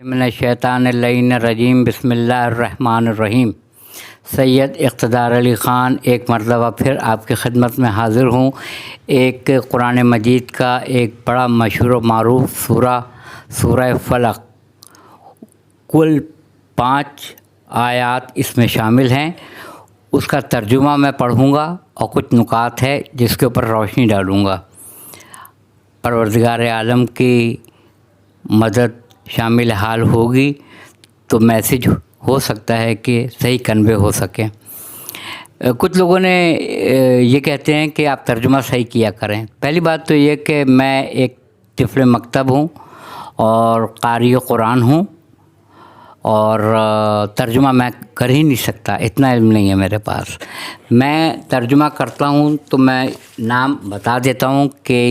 من الشیطان اللعین الرجیم بسم اللہ الرحمن الرحیم۔ سید اقتدار علی خان ایک مرتبہ پھر آپ کی خدمت میں حاضر ہوں۔ ایک قرآن مجید کا ایک بڑا مشہور و معروف سورہ فلق، کل 5 آیات اس میں شامل ہیں۔ اس کا ترجمہ میں پڑھوں گا اور کچھ نکات ہے جس کے اوپر روشنی ڈالوں گا۔ پروردگار عالم کی مدد شامل حال ہوگی تو میسیج ہو سکتا ہے کہ صحیح کنوے ہو سکے۔ کچھ لوگوں نے یہ کہتے ہیں کہ آپ ترجمہ صحیح کیا کریں۔ پہلی بات تو یہ کہ میں ایک طفل مکتب ہوں اور قاری قرآن ہوں، اور ترجمہ میں کر ہی نہیں سکتا، اتنا علم نہیں ہے میرے پاس۔ میں ترجمہ کرتا ہوں تو میں نام بتا دیتا ہوں کہ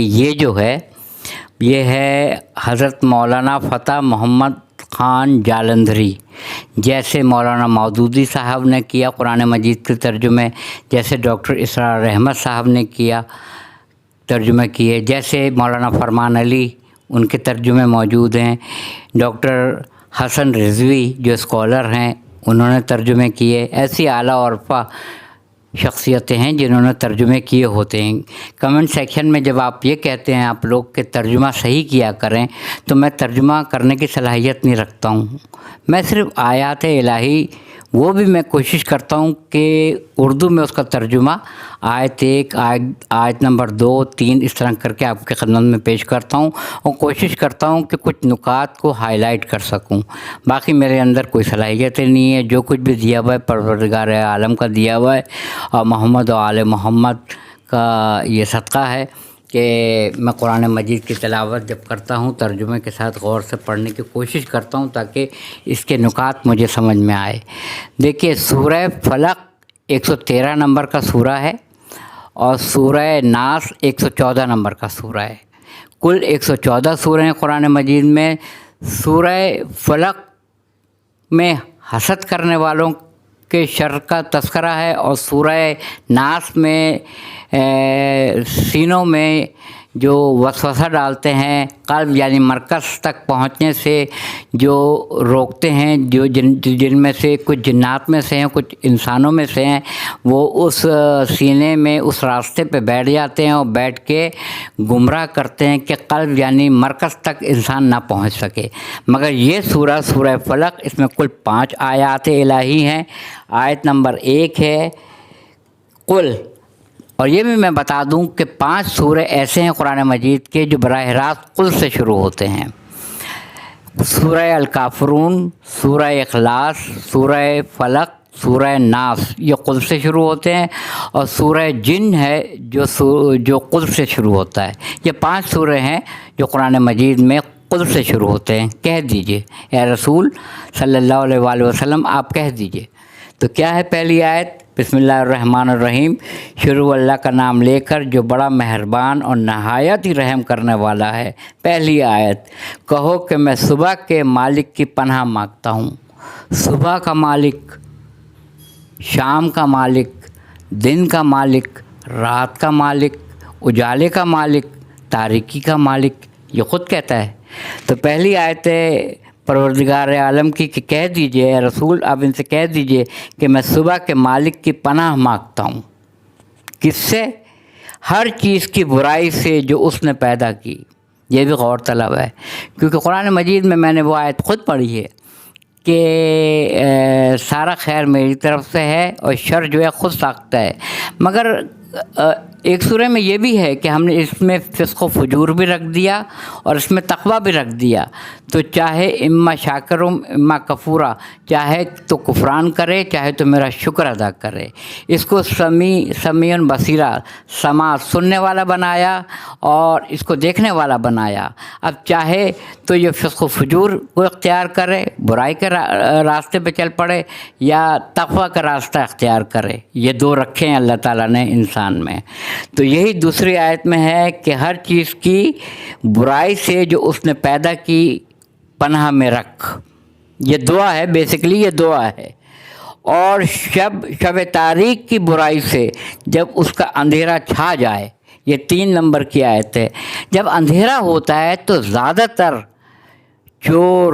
یہ ہے حضرت مولانا فتح محمد خان جالندھری۔ جیسے مولانا مودودی صاحب نے کیا قرآن مجید کے ترجمے، جیسے ڈاکٹر اسرار احمد صاحب نے کیا ترجمے کیے، جیسے مولانا فرمان علی ان کے ترجمے موجود ہیں، ڈاکٹر حسن رضوی جو اسکالر ہیں انہوں نے ترجمے کیے۔ ایسی اعلیٰ اور عرفا شخصیتیں ہیں جنہوں نے ترجمے کیے ہوتے ہیں۔ کمنٹ سیکشن میں جب آپ یہ کہتے ہیں آپ لوگ کہ ترجمہ صحیح کیا کریں، تو میں ترجمہ کرنے کی صلاحیت نہیں رکھتا ہوں۔ میں صرف آیات الہی وہ بھی میں کوشش کرتا ہوں کہ اردو میں اس کا ترجمہ آیت 1 آیت نمبر 2 3 اس طرح کر کے آپ کی خدمت میں پیش کرتا ہوں، اور کوشش کرتا ہوں کہ کچھ نکات کو ہائی لائٹ کر سکوں۔ باقی میرے اندر کوئی صلاحیتیں نہیں ہے، جو کچھ بھی دیا ہوا ہے پروردگار عالم کا دیا ہوا ہے، اور محمد و آل محمد کا یہ صدقہ ہے کہ میں قرآن مجید کی تلاوت جب کرتا ہوں ترجمے کے ساتھ غور سے پڑھنے کی کوشش کرتا ہوں تاکہ اس کے نکات مجھے سمجھ میں آئے۔ دیکھیے، سورہ فلق 113 نمبر کا سورہ ہے، اور سورہ ناس 114 نمبر کا سورہ ہے۔ کل 114 سورے ہیں قرآن مجید میں۔ سورہ فلق میں حسد کرنے والوں کے شر کا تذکرہ ہے، اور سورہ ناس میں سینوں میں جو وسوسہ ڈالتے ہیں، قلب یعنی مرکز تک پہنچنے سے جو روکتے ہیں، جو جن میں سے کچھ جنات میں سے ہیں کچھ انسانوں میں سے ہیں، وہ اس سینے میں اس راستے پہ بیٹھ جاتے ہیں اور بیٹھ کے گمراہ کرتے ہیں کہ قلب یعنی مرکز تک انسان نہ پہنچ سکے۔ مگر یہ سورہ فلق، اس میں کل 5 آیات الہی ہیں۔ آیت نمبر 1 ہے قل، اور یہ بھی میں بتا دوں کہ 5 سورے ایسے ہیں قرآن مجید کے جو براہ راست قل سے شروع ہوتے ہیں۔ سورہ الکافرون، سورہ اخلاص، سورہ فلق، سورہ ناس، یہ قل سے شروع ہوتے ہیں، اور سورہ جن ہے جو قل سے شروع ہوتا ہے۔ یہ 5 سورے ہیں جو قرآن مجید میں قل سے شروع ہوتے ہیں۔ کہہ دیجئے اے رسول صلی اللہ علیہ وآلہ وسلم، آپ کہہ دیجئے۔ تو کیا ہے پہلی آیت؟ بسم اللہ الرحمن الرحیم، شروع اللہ کا نام لے کر جو بڑا مہربان اور نہایت ہی رحم کرنے والا ہے۔ پہلی آیت، کہو کہ میں صبح کے مالک کی پناہ مانگتا ہوں۔ صبح کا مالک، شام کا مالک، دن کا مالک، رات کا مالک، اجالے کا مالک، تاریکی کا مالک، یہ خود کہتا ہے۔ تو پہلی آیت ہے پروردگار عالم کی کہ کہہ دیجئے اے رسول، آپ ان سے کہہ دیجئے کہ میں صبح کے مالک کی پناہ مانگتا ہوں۔ کس سے؟ ہر چیز کی برائی سے جو اس نے پیدا کی۔ یہ بھی غور طلب ہے، کیونکہ قرآن مجید میں نے وہ آیت خود پڑھی ہے کہ سارا خیر میری طرف سے ہے اور شر جو ہے خود ساختہ ہے۔ مگر ایک سورہ میں یہ بھی ہے کہ ہم نے اس میں فسق و فجور بھی رکھ دیا اور اس میں تقویٰ بھی رکھ دیا۔ تو چاہے اما شاکرم اما کفورا، چاہے تو کفران کرے چاہے تو میرا شکر ادا کرے۔ اس کو سمیع بصیرہ، سماع سننے والا بنایا اور اس کو دیکھنے والا بنایا۔ اب چاہے تو یہ فسق و فجور کو اختیار کرے، برائی کے راستے پہ چل پڑے، یا تقویٰ کا راستہ اختیار کرے۔ یہ 2 رکھے ہیں اللہ تعالیٰ نے انسان میں۔ تو یہی دوسری آیت میں ہے کہ ہر چیز کی برائی سے جو اس نے پیدا کی پناہ میں رکھ۔ یہ دعا ہے، بیسیکلی یہ دعا ہے۔ اور شب تاریک کی برائی سے جب اس کا اندھیرا چھا جائے، یہ 3 نمبر کی آیت ہے۔ جب اندھیرا ہوتا ہے تو زیادہ تر چور،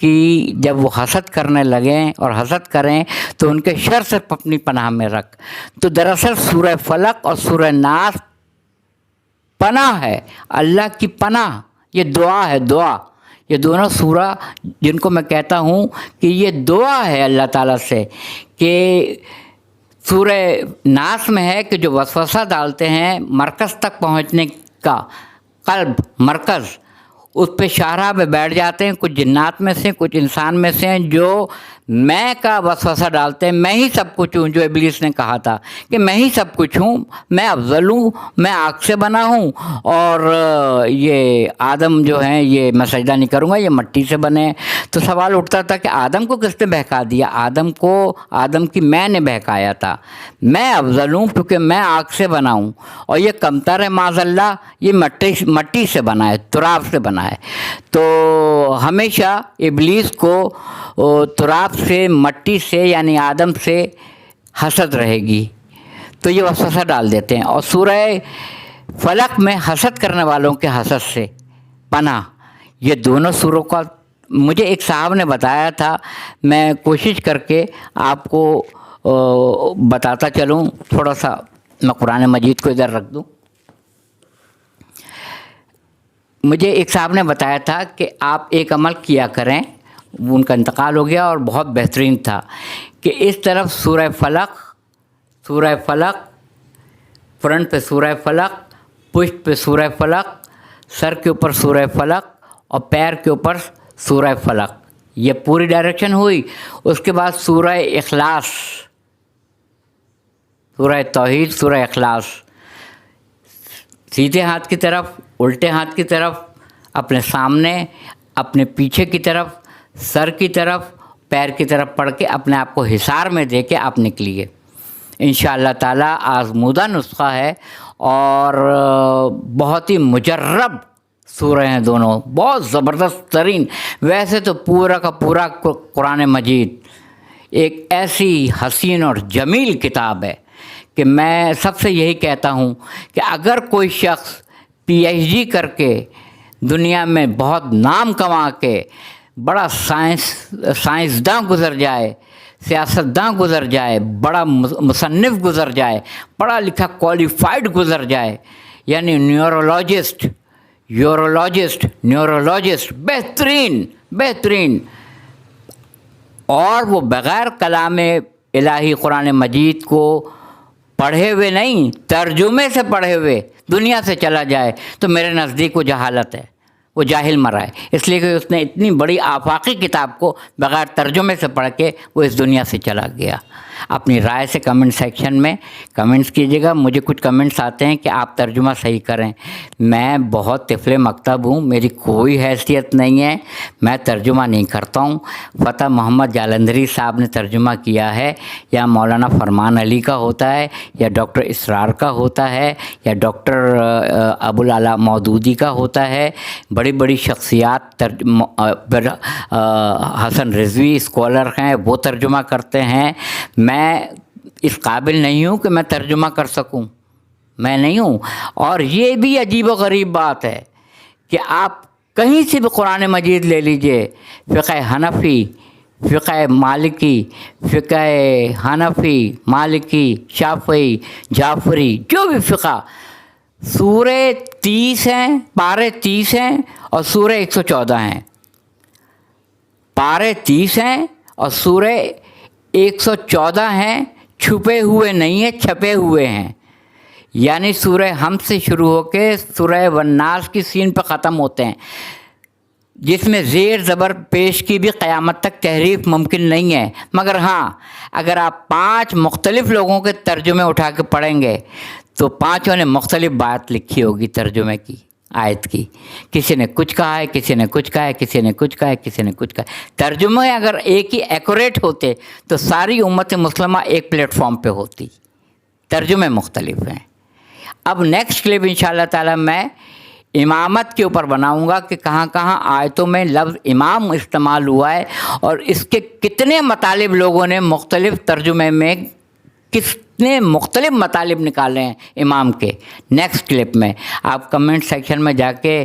کہ جب وہ حسد کرنے لگیں اور حسد کریں تو ان کے شر سے اپنی پناہ میں رکھ. تو دراصل سورہ فلق اور سورہ ناس پناہ ہے، اللہ کی پناہ. یہ دعا ہے، دعا. یہ دونوں سورہ جن کو میں کہتا ہوں کہ یہ دعا ہے اللہ تعالیٰ سے. کہ سورہ ناس میں ہے کہ جو وسوسہ ڈالتے ہیں مرکز تک پہنچنے کا، قلب مرکز، اس پہ شاہراہ پہ بیٹھ جاتے ہیں کچھ جنات میں سے، کچھ انسان میں سے ہیں جو میں کا وسوسہ ڈالتے ہیں. میں ہی سب کچھ ہوں، جو ابلیس نے کہا تھا کہ میں ہی سب کچھ ہوں، میں افضل ہوں، میں آگ سے بنا ہوں، اور یہ آدم جو ہیں یہ میں سجدہ نہیں کروں گا، یہ مٹی سے بنے ہیں. تو سوال اٹھتا تھا کہ آدم کو کس نے بہکا دیا؟ آدم کی میں نے بہکایا تھا. میں افضل ہوں کیونکہ میں آگ سے بنا ہوں، اور یہ کمتر ہے معاذ اللہ، یہ مٹی سے بنا ہے، تراب سے بنا ہے. تو ہمیشہ ابلیس کو تراب سے، مٹی سے یعنی آدم سے حسد رہے گی. تو یہ وسوسہ ڈال دیتے ہیں. اور سورہ فلق میں حسد کرنے والوں کے حسد سے پناہ. یہ دونوں سوروں کا مجھے ایک صاحب نے بتایا تھا، میں کوشش کر کے آپ کو بتاتا چلوں. تھوڑا سا میں قرآن مجید کو ادھر رکھ دوں. مجھے ایک صاحب نے بتایا تھا کہ آپ ایک عمل کیا کریں، ان کا انتقال ہو گیا اور بہت بہترین تھا، کہ اس طرف سورہ فلق، فرنٹ پہ سورہ فلق، پشت پہ سورہ فلق، سر کے اوپر سورہ فلق اور پیر کے اوپر سورہ فلق. یہ پوری ڈائریکشن ہوئی. اس کے بعد سورہ اخلاص، سورہ توحید، سورہ اخلاص، سیدھے ہاتھ کی طرف، الٹے ہاتھ کی طرف، اپنے سامنے، اپنے پیچھے کی طرف، سر کی طرف، پیر کی طرف پڑھ کے اپنے آپ کو حصار میں دے کے آپ نکلیے. انشاءاللہ تعالیٰ آزمودہ نسخہ ہے اور بہت ہی مجرب سورہ ہیں دونوں، بہت زبردست ترین. ویسے تو پورا کا پورا قرآن مجید ایک ایسی حسین اور جمیل کتاب ہے کہ میں سب سے یہی کہتا ہوں کہ اگر کوئی شخص پی ایچ ڈی کر کے دنیا میں بہت نام کما کے بڑا سائنسداں گزر جائے، سیاستداں گزر جائے، بڑا مصنف گزر جائے، پڑھا لکھا کوالیفائڈ گزر جائے، یعنی نیورولوجسٹ بہترین، اور وہ بغیر کلام الہی قرآن مجید کو پڑھے ہوئے نہیں، ترجمے سے پڑھے ہوئے دنیا سے چلا جائے، تو میرے نزدیک وہ جہالت ہے، وہ جاہل مرا ہے. اس لیے کہ اس نے اتنی بڑی آفاقی کتاب کو بغیر ترجمے سے پڑھ کے وہ اس دنیا سے چلا گیا. اپنی رائے سے کمنٹ سیکشن میں کمنٹس کیجیے گا. مجھے کچھ کمنٹس آتے ہیں کہ آپ ترجمہ صحیح کریں. میں بہت طفل مکتب ہوں، میری کوئی حیثیت نہیں ہے، میں ترجمہ نہیں کرتا ہوں. فتح محمد جالندھری صاحب نے ترجمہ کیا ہے، یا مولانا فرمان علی کا ہوتا ہے، یا ڈاکٹر اسرار کا ہوتا ہے، یا ڈاکٹر ابوالعلا مودودی کا ہوتا ہے. بڑی شخصیات حسن رضوی اسکالر ہیں، وہ ترجمہ کرتے ہیں. میں اس قابل نہیں ہوں کہ میں ترجمہ کر سکوں، میں نہیں ہوں. اور یہ بھی عجیب و غریب بات ہے کہ آپ کہیں سے بھی قرآن مجید لے لیجئے، فقہ حنفی، فقہ مالکی، فقہ حنفی، مالکی، شافعی، جعفری، جو بھی فقہ، سورہ 30 ہیں، پارے 30 ہیں اور سورہ 114 ہیں. پارے 30 ہیں اور سورہ 114 ہیں، چھپے ہوئے نہیں ہیں، چھپے ہوئے ہیں. یعنی سورہ حمد سے شروع ہو کے سورہ والناس کی سین پہ ختم ہوتے ہیں، جس میں زیر زبر پیش کی بھی قیامت تک تحریف ممکن نہیں ہے. مگر ہاں، اگر آپ 5 مختلف لوگوں کے ترجمے اٹھا کے پڑھیں گے تو 5 نے مختلف بات لکھی ہوگی ترجمے کی، آیت کی. کسی نے کچھ کہا ہے، کسی نے کچھ کہا ہے، کسی نے کچھ کہا ہے، کسی نے کچھ کہا ہے. ترجمے اگر ایک ہی ایکوریٹ ہوتے تو ساری امت مسلمہ ایک پلیٹ فارم پہ ہوتی. ترجمے مختلف ہیں. اب نیکسٹ کلپ انشاءاللہ تعالی میں امامت کے اوپر بناؤں گا کہ کہاں کہاں آیتوں میں لفظ امام استعمال ہوا ہے اور اس کے کتنے مطالب لوگوں نے مختلف ترجمے میں کتنے مختلف مطالب نکالے ہیں امام کے. نیکسٹ کلپ میں آپ کمنٹ سیکشن میں جا کے